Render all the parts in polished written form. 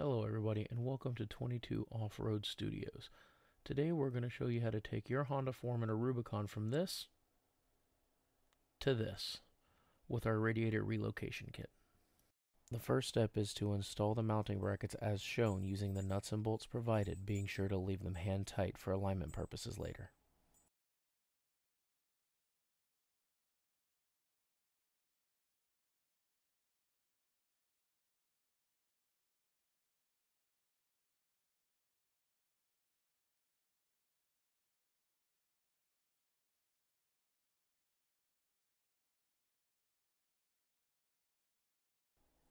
Hello everybody and welcome to 22 Off-Road Studios. Today we're going to show you how to take your Honda Foreman or Rubicon from this to this with our radiator relocation kit. The first step is to install the mounting brackets as shown using the nuts and bolts provided, being sure to leave them hand tight for alignment purposes later.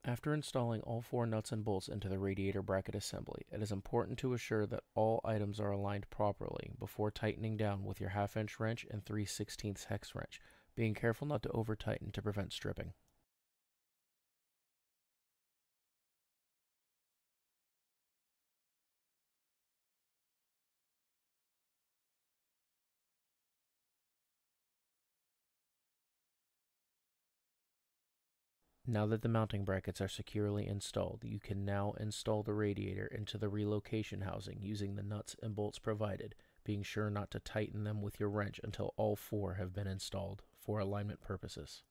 After installing all 4 nuts and bolts into the radiator bracket assembly, it is important to assure that all items are aligned properly before tightening down with your 1/2-inch wrench and 3/16 hex wrench, being careful not to over-tighten to prevent stripping. Now that the mounting brackets are securely installed, you can now install the radiator into the relocation housing using the nuts and bolts provided, being sure not to tighten them with your wrench until all 4 have been installed for alignment purposes.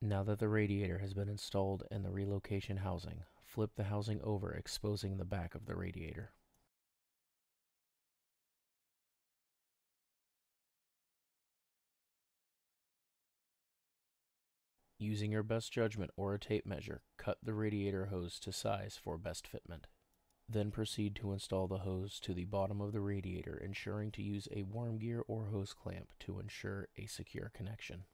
Now that the radiator has been installed in the relocation housing, flip the housing over, exposing the back of the radiator. Using your best judgment or a tape measure, cut the radiator hose to size for best fitment. Then proceed to install the hose to the bottom of the radiator, ensuring to use a worm gear or hose clamp to ensure a secure connection.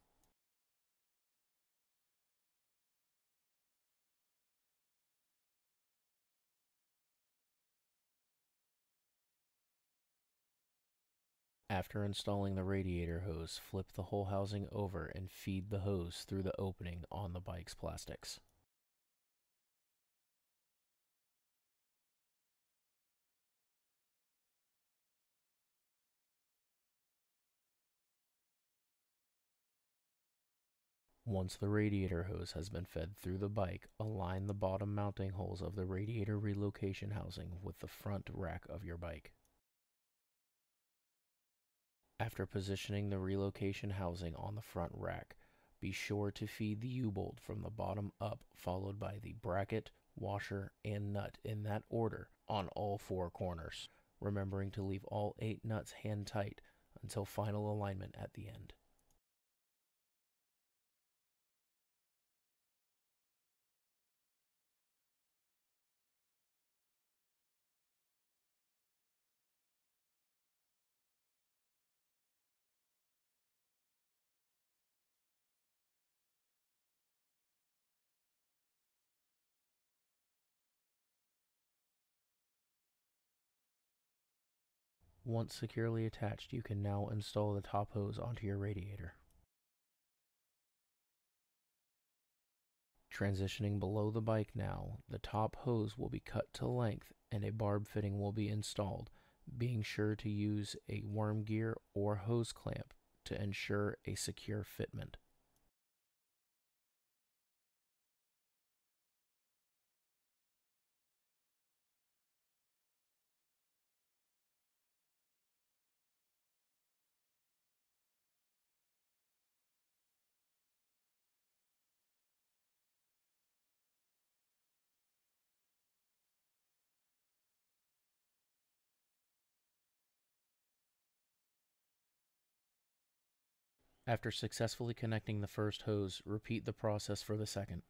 After installing the radiator hose, flip the whole housing over and feed the hose through the opening on the bike's plastics. Once the radiator hose has been fed through the bike, align the bottom mounting holes of the radiator relocation housing with the front rack of your bike. After positioning the relocation housing on the front rack, be sure to feed the U-bolt from the bottom up, followed by the bracket, washer, and nut in that order on all 4 corners, remembering to leave all 8 nuts hand tight until final alignment at the end. Once securely attached, you can now install the top hose onto your radiator. Transitioning below the bike now, the top hose will be cut to length and a barb fitting will be installed, being sure to use a worm gear or hose clamp to ensure a secure fitment. After successfully connecting the first hose, repeat the process for the second.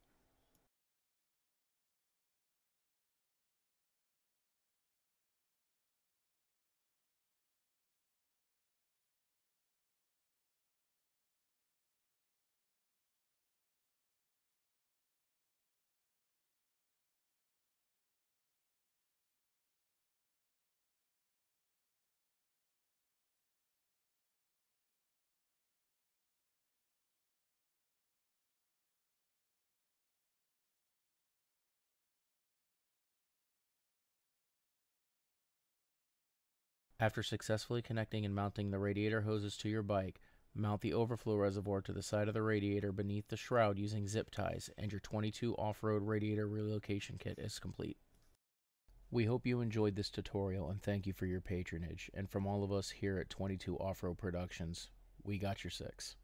After successfully connecting and mounting the radiator hoses to your bike, mount the overflow reservoir to the side of the radiator beneath the shroud using zip ties, and your 22 off-road radiator relocation kit is complete. We hope you enjoyed this tutorial and thank you for your patronage. And from all of us here at 22 Off-Road Productions, we got your six.